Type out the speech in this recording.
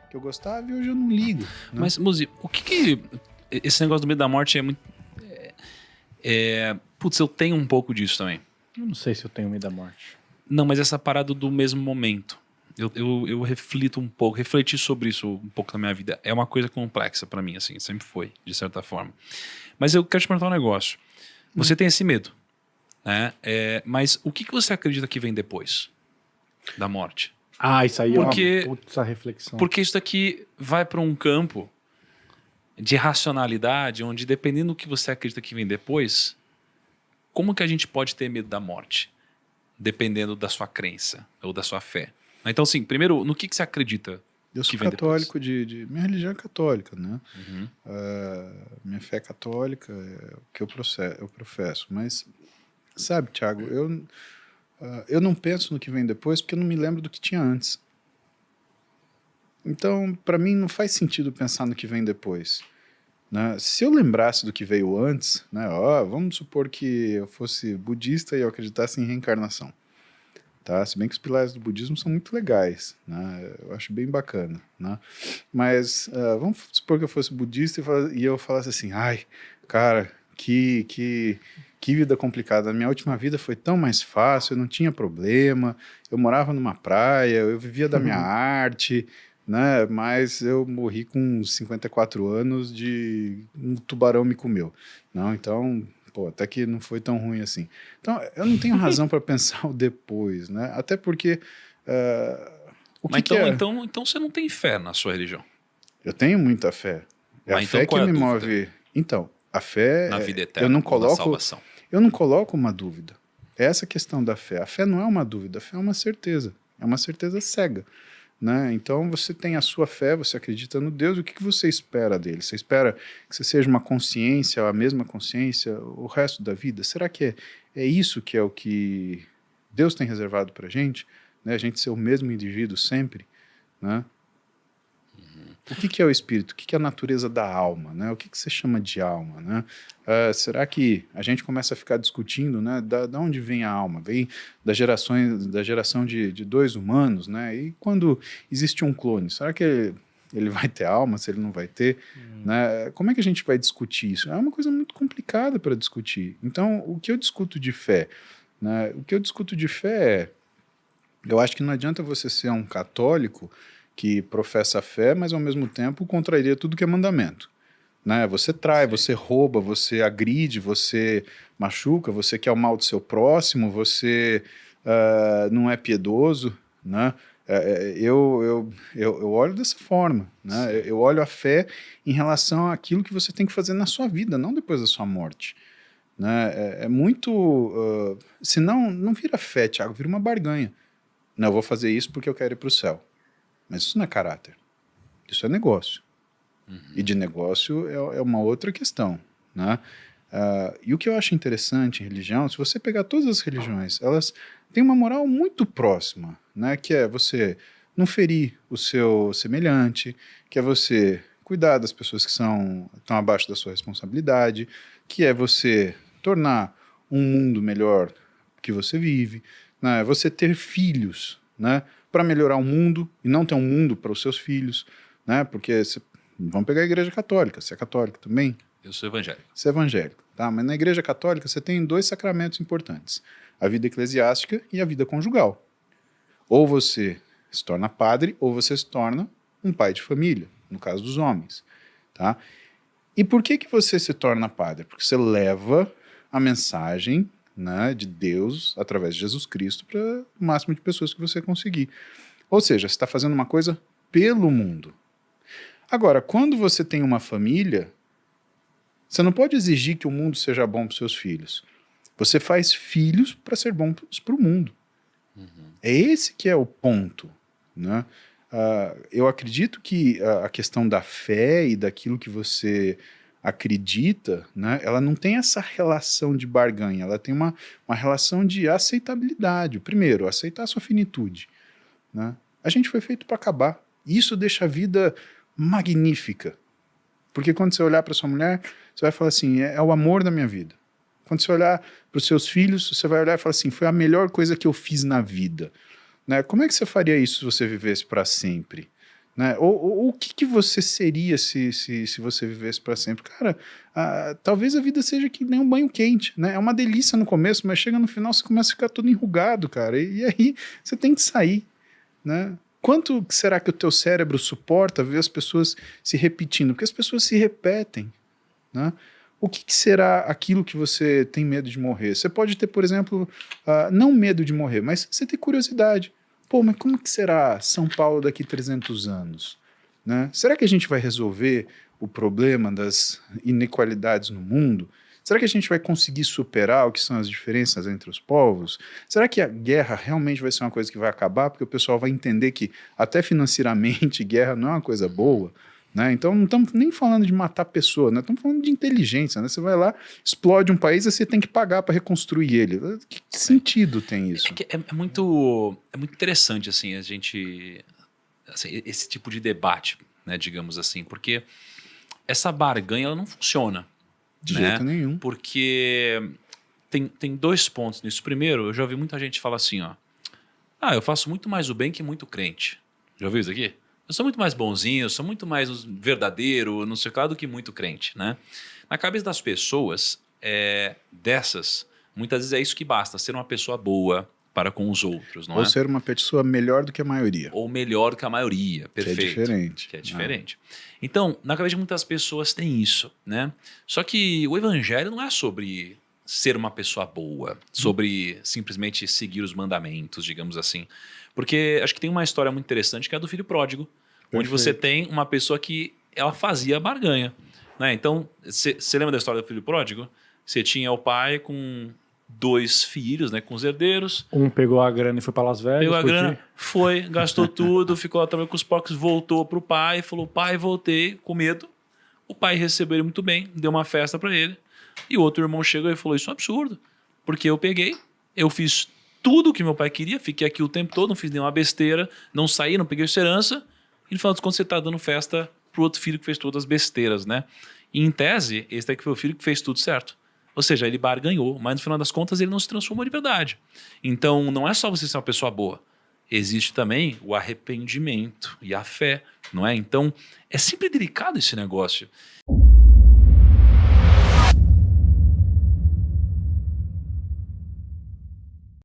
que eu gostava e hoje eu não ligo. Né? Mas, Muzi, o que esse negócio do medo da morte é muito... Putz, eu tenho um pouco disso também. Eu não sei se eu tenho medo da morte. Não, mas essa parada do mesmo momento. Eu reflito um pouco, refleti sobre isso um pouco na minha vida. É uma coisa complexa pra mim, assim, sempre foi, de certa forma. Mas eu quero te perguntar um negócio. Você tem esse medo, né? Mas o que você acredita que vem depois da morte? Isso aí é uma puta reflexão. Porque isso daqui vai pra um campo de racionalidade, onde dependendo do que você acredita que vem depois, como que a gente pode ter medo da morte? Dependendo da sua crença ou da sua fé. Então, assim, primeiro, no que você acredita? Eu sou católico, minha religião é católica, né? Uhum. Minha fé é católica, é o que eu professo. Mas, sabe, Thiago, eu não penso no que vem depois porque eu não me lembro do que tinha antes. Então, para mim, não faz sentido pensar no que vem depois. Né? Se eu lembrasse do que veio antes, né? Vamos supor que eu fosse budista e eu acreditasse em reencarnação. Tá? Se bem que os pilares do budismo são muito legais, né? Eu acho bem bacana, né? Mas vamos supor que eu fosse budista e eu falasse assim, ai, cara, que vida complicada. A minha última vida foi tão mais fácil, eu não tinha problema, eu morava numa praia, eu vivia da minha arte, né? Mas eu morri com 54 anos de um tubarão me comeu. Não, então... até que não foi tão ruim assim. Então, eu não tenho razão para pensar o depois, né? Até porque... Então você não tem fé na sua religião? Eu tenho muita fé. É a fé que me move. Então, a fé... Na vida eterna, na salvação. Eu não coloco uma dúvida. É essa a questão da fé. A fé não é uma dúvida, a fé é uma certeza. É uma certeza cega. Né? Então você tem a sua fé, você acredita no Deus, o que você espera dele? Você espera que você seja uma consciência, a mesma consciência, o resto da vida? Será que é isso que é o que Deus tem reservado para a gente? Né? A gente ser o mesmo indivíduo sempre? Né? O que é o espírito? O que é a natureza da alma? Né? O que você chama de alma? Né? Será que a gente começa a ficar discutindo, né? Da onde vem a alma? Vem da geração de dois humanos, né? E quando existe um clone, será que ele vai ter alma, se ele não vai ter? Né? Como é que a gente vai discutir isso? É uma coisa muito complicada para discutir. Então, o que eu discuto de fé? Né? O que eu discuto de fé eu acho que não adianta você ser um católico que professa a fé, mas ao mesmo tempo contraria tudo que é mandamento. Né? Você trai, você rouba, você agride, você machuca, você quer o mal do seu próximo, você não é piedoso. Né? Eu olho dessa forma. Né? Eu olho a fé em relação àquilo que você tem que fazer na sua vida, não depois da sua morte. Né? É muito... senão, não vira fé, Thiago, vira uma barganha. Não, eu vou fazer isso porque eu quero ir para o céu. Mas isso não é caráter. Isso é negócio. Uhum. E de negócio é uma outra questão. Né? E o que eu acho interessante em religião, se você pegar todas as religiões, elas têm uma moral muito próxima, né? Que é você não ferir o seu semelhante, que é você cuidar das pessoas que estão abaixo da sua responsabilidade, que é você tornar um mundo melhor que você vive, né? Você ter filhos, né? Para melhorar o mundo e não ter um mundo para os seus filhos, né? Porque vamos pegar a igreja católica, você é católico também? Eu sou evangélico. Você é evangélico, tá? Mas na igreja católica você tem 2 sacramentos importantes, a vida eclesiástica e a vida conjugal. Ou você se torna padre, ou você se torna um pai de família, no caso dos homens, tá? E por que você se torna padre? Porque você leva a mensagem, né, de Deus, através de Jesus Cristo, para o máximo de pessoas que você conseguir. Ou seja, você está fazendo uma coisa pelo mundo. Agora, quando você tem uma família, você não pode exigir que o mundo seja bom para os seus filhos. Você faz filhos para ser bons para o mundo. Uhum. É esse que é o ponto. Né? Eu acredito que a questão da fé e daquilo que você acredita, né, ela não tem essa relação de barganha, ela tem uma relação de aceitabilidade. Primeiro, aceitar a sua finitude. Né? A gente foi feito para acabar. Isso deixa a vida magnífica. Porque quando você olhar para sua mulher, você vai falar assim, é o amor da minha vida. Quando você olhar para os seus filhos, você vai olhar e falar assim, foi a melhor coisa que eu fiz na vida. Né? Como é que você faria isso se você vivesse para sempre? Né? Ou o que você seria se você vivesse para sempre? Cara, talvez a vida seja que nem um banho quente, né? É uma delícia no começo, mas chega no final você começa a ficar todo enrugado, cara. E aí você tem que sair, né? Quanto será que o teu cérebro suporta ver as pessoas se repetindo? Porque as pessoas se repetem, né? O que será aquilo que você tem medo de morrer? Você pode ter, por exemplo, não medo de morrer, mas você ter curiosidade. Pô, mas como que será São Paulo daqui 300 anos? Né? Será que a gente vai resolver o problema das inequalidades no mundo? Será que a gente vai conseguir superar o que são as diferenças entre os povos? Será que a guerra realmente vai ser uma coisa que vai acabar? Porque o pessoal vai entender que, até financeiramente, guerra não é uma coisa boa. Né? Então não estamos nem falando de matar pessoa, né? Estamos falando de inteligência. Né? Você vai lá, explode um país e você tem que pagar para reconstruir ele. Que sentido tem isso? É muito interessante assim, a gente, assim, esse tipo de debate, né, digamos assim, porque essa barganha ela não funciona. De jeito nenhum. Porque tem 2 pontos nisso. Primeiro, eu já ouvi muita gente falar assim, ó, eu faço muito mais o bem que muito crente. Já ouviu isso aqui? Eu sou muito mais bonzinho, eu sou muito mais verdadeiro, não sei o que lá, do que muito crente, né? Na cabeça das pessoas, dessas, muitas vezes é isso que basta, ser uma pessoa boa para com os outros, não é? Ou ser uma pessoa melhor do que a maioria. Ou melhor do que a maioria, perfeito. Que é diferente. Que é diferente. Então, na cabeça de muitas pessoas tem isso, né? Só que o evangelho não é sobre ser uma pessoa boa, sobre simplesmente seguir os mandamentos, digamos assim. Porque acho que tem uma história muito interessante que é a do filho pródigo, Perfeito. onde você tem uma pessoa que ela fazia barganha, né? Então, você lembra da história do filho pródigo? Você tinha o pai com 2 filhos, né, com os herdeiros. Um pegou a grana e foi para Las Vegas. Pegou a grana, foi, gastou tudo, ficou lá também com os porcos, voltou pro pai, falou, pai, voltei, com medo. O pai recebeu ele muito bem, deu uma festa para ele. E o outro irmão chegou e falou, isso é um absurdo, porque eu fiz tudo o que meu pai queria, fiquei aqui o tempo todo, não fiz nenhuma besteira, não saí, não peguei essa herança, e no final dos contos você está dando festa pro outro filho que fez todas as besteiras, né? E em tese, esse daqui foi o filho que fez tudo certo. Ou seja, ele barganhou, mas no final das contas ele não se transformou de verdade. Então não é só você ser uma pessoa boa, existe também o arrependimento e a fé, não é? Então é sempre delicado esse negócio.